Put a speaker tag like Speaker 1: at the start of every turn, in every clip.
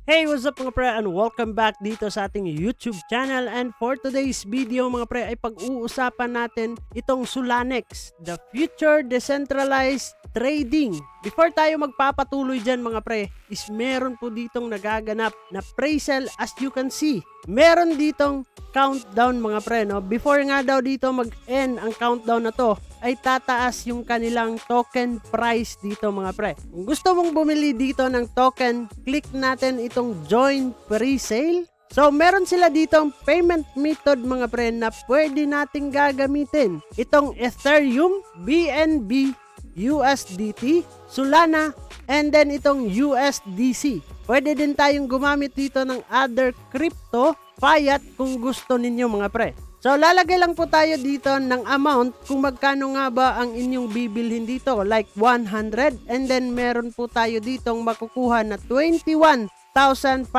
Speaker 1: Hey, what's up mga pre, and welcome back dito sa ating YouTube channel. And for today's video mga pre ay pag-uusapan natin itong Solanex, the future decentralized trading. Before tayo magpapatuloy dyan mga pre, is meron po ditong nagaganap na pre-sale. As you can see, meron ditong countdown mga pre, no? Before nga daw dito mag-end ang countdown na to, ay tataas yung kanilang token price dito mga pre. Kung gusto mong bumili dito ng token, click natin itong join pre-sale. So meron sila ditong payment method mga pre na pwede nating gagamitin. Itong Ethereum, BNB, USDT, Solana, and then itong USDC. Pwede din tayong gumamit dito ng other crypto, fiat kung gusto ninyo mga pre. So lalagay lang po tayo dito ng amount kung magkano nga ba ang inyong bibilhin dito, like 100, and then meron po tayo ditong makukuha na 21,505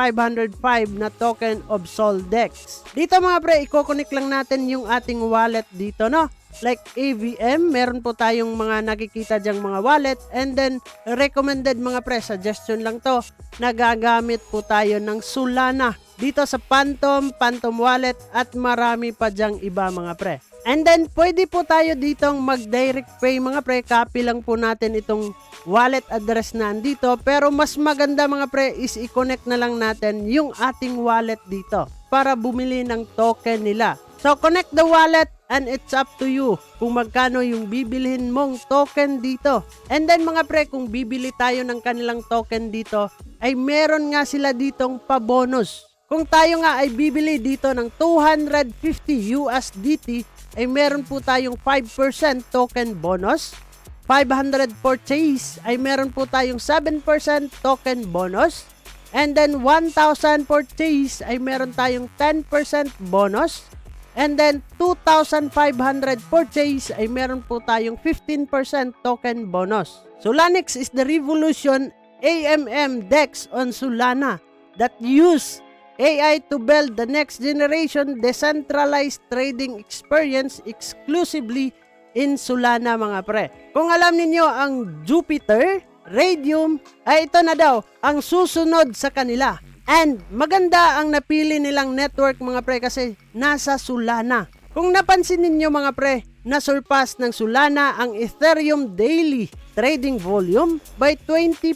Speaker 1: na token of Soldex. Dito mga pre, i-connect lang natin yung ating wallet dito, no? Like AVM, meron po tayong mga nakikita dyang mga wallet, and then recommended mga pre, suggestion lang to, nagagamit po tayo ng Solana dito sa Phantom wallet at marami pa dyang iba mga pre. And then pwede po tayo ditong mag-direct pay mga pre, copy lang po natin itong wallet address na andito, pero mas maganda mga pre is i-connect na lang natin yung ating wallet dito para bumili ng token nila. So connect the wallet and it's up to you kung magkano yung bibilhin mong token dito. And then mga pre, kung bibili tayo ng kanilang token dito, ay meron nga sila ditong pa-bonus. Kung tayo nga ay bibili dito ng 250 USDT, ay meron po tayong 5% token bonus. 500 purchase ay meron po tayong 7% token bonus. And then 1,000 purchase ay meron tayong 10% bonus. And then 2,500 purchase ay meron po tayong 15% token bonus. Solanex is the revolution AMM DEX on Solana that use AI to build the next generation decentralized trading experience exclusively in Solana mga pre. Kung alam ninyo ang Jupiter, Raydium, ay ito na daw ang susunod sa kanila. And maganda ang napili nilang network mga pre kasi nasa Solana. Kung napansin ninyo mga pre, na-surpass ng Solana ang Ethereum daily trading volume by 20%.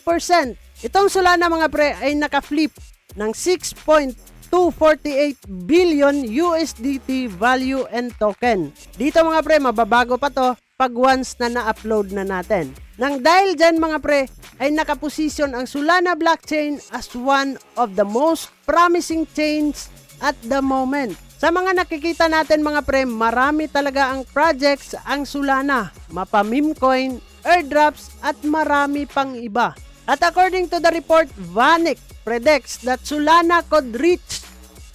Speaker 1: Itong Solana mga pre ay naka-flip ng 6.248 billion USDT value and token. Dito mga pre, mababago pa to pag once na na-upload na natin. Nang dahil dyan mga pre, ay nakaposisyon ang Solana blockchain as one of the most promising chains at the moment. Sa mga nakikita natin mga pre, marami talaga ang projects ang Solana, mapa-meme coin, airdrops at marami pang iba. At according to the report, VanEck predicts that Solana could reach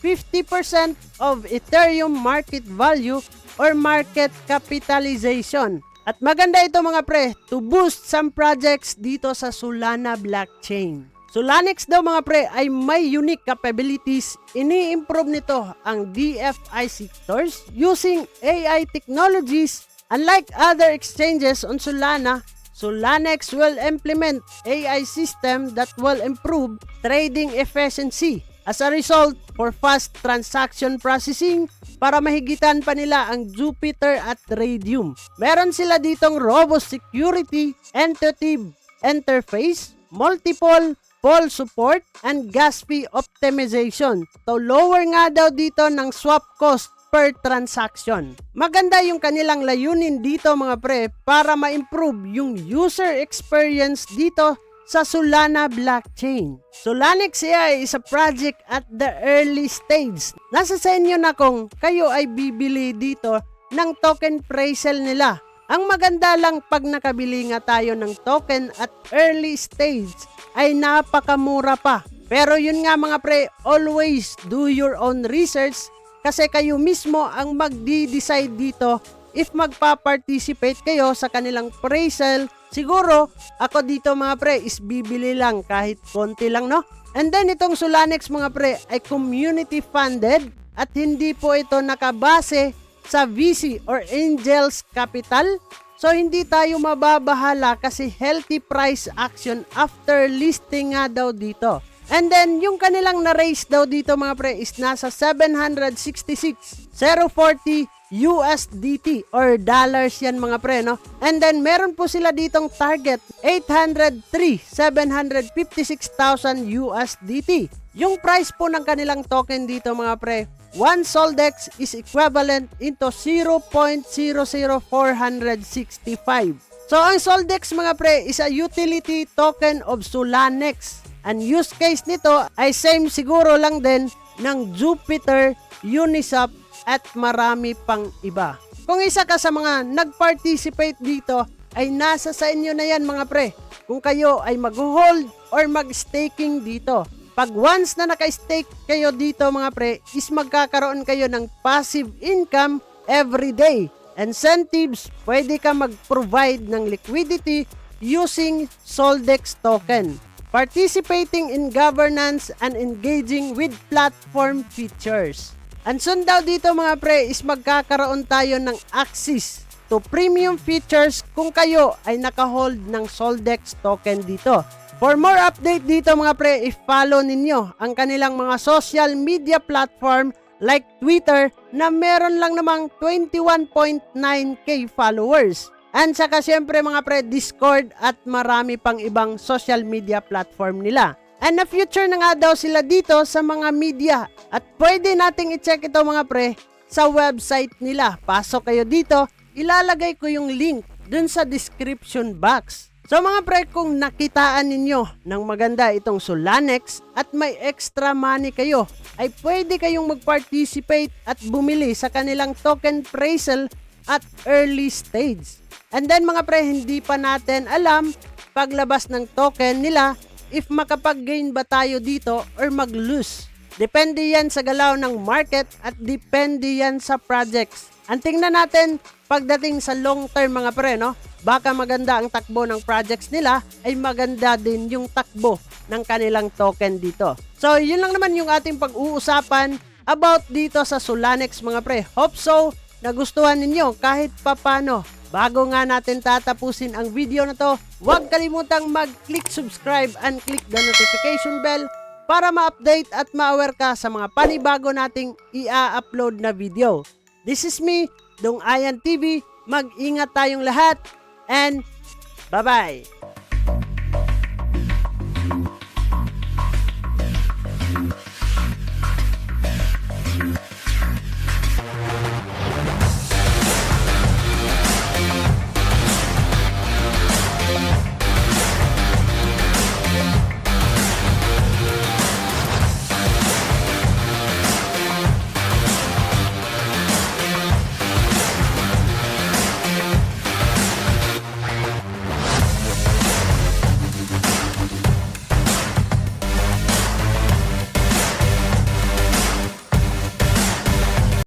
Speaker 1: 50% of Ethereum market value or market capitalization. At maganda ito mga pre to boost some projects dito sa Solana blockchain. Solanex daw mga pre ay may unique capabilities. Ini-improve nito ang DeFi sectors using AI technologies. Unlike other exchanges on Solana, Solanex will implement AI system that will improve trading efficiency. As a result, for fast transaction processing, para mahigitan pa nila ang Jupiter at Raydium. Meron sila ditong robust security, intuitive interface, multiple pool support, and gas fee optimization. To lower nga daw dito ng swap cost per transaction. Maganda yung kanilang layunin dito mga pre para ma-improve yung user experience dito sa Solana blockchain. Solanex AI is a project at the early stage. Nasa sa inyo na kung kayo ay bibili dito ng token pre-sale nila. Ang maganda lang pag nakabili nga tayo ng token at early stage ay napakamura pa. Pero yun nga mga pre, always do your own research kasi kayo mismo ang magdi-decide dito if magpa-participate kayo sa kanilang pre-sale. Siguro, ako dito mga pre is bibili lang kahit konti lang, no? And then itong Solanex mga pre ay community funded at hindi po ito nakabase sa VC or Angels Capital. So hindi tayo mababahala kasi healthy price action after listing nga daw dito. And then yung kanilang na-raise daw dito mga pre is nasa 766,040 USDT or dollars yan mga pre, no? And then meron po sila ditong target 803,756,000 USDT. Yung price po ng kanilang token dito mga pre, 1 Soldex is equivalent into 0.00465. So ang Soldex mga pre is a utility token of Solanex. Ang use case nito ay same siguro lang din ng Jupiter, Uniswap at marami pang iba. Kung isa ka sa mga nag-participate dito ay nasa sa inyo na yan mga pre. Kung kayo ay mag-hold or mag-staking dito. Pag once na naka-stake kayo dito mga pre, is magkakaroon kayo ng passive income every day. Incentives, pwede ka mag-provide ng liquidity using Soldex token. Participating in governance and engaging with platform features. And soon daw dito mga pre is magkakaroon tayo ng access to premium features kung kayo ay naka-hold ng Soldex token dito. For more update dito mga pre, i-follow ninyo ang kanilang mga social media platform like Twitter na meron lang namang 21.9k followers. And saka syempre mga pre, Discord at marami pang ibang social media platform nila. And na future na nga daw sila dito sa mga media. At pwede nating i-check ito mga pre sa website nila. Pasok kayo dito, ilalagay ko yung link dun sa description box. So mga pre, kung nakitaan ninyo ng maganda itong Solanex at may extra money kayo, ay pwede kayong mag-participate at bumili sa kanilang token appraisal at early stage. And then mga pre, hindi pa natin alam paglabas ng token nila if makapag-gain ba tayo dito or mag-lose. Depende yan sa galaw ng market at depende yan sa projects. Ang tingnan natin pagdating sa long term mga pre, no? Baka maganda ang takbo ng projects nila, ay maganda din yung takbo ng kanilang token dito. So yun lang naman yung ating pag-uusapan about dito sa Solanex mga pre. Hope so nagustuhan ninyo kahit papano. Bago nga natin tatapusin ang video na to, huwag kalimutang mag-click subscribe and click the notification bell para ma-update at ma-aware ka sa mga panibago nating i-upload na video. This is me, Dong Ayan TV. Mag-ingat tayong lahat and bye-bye!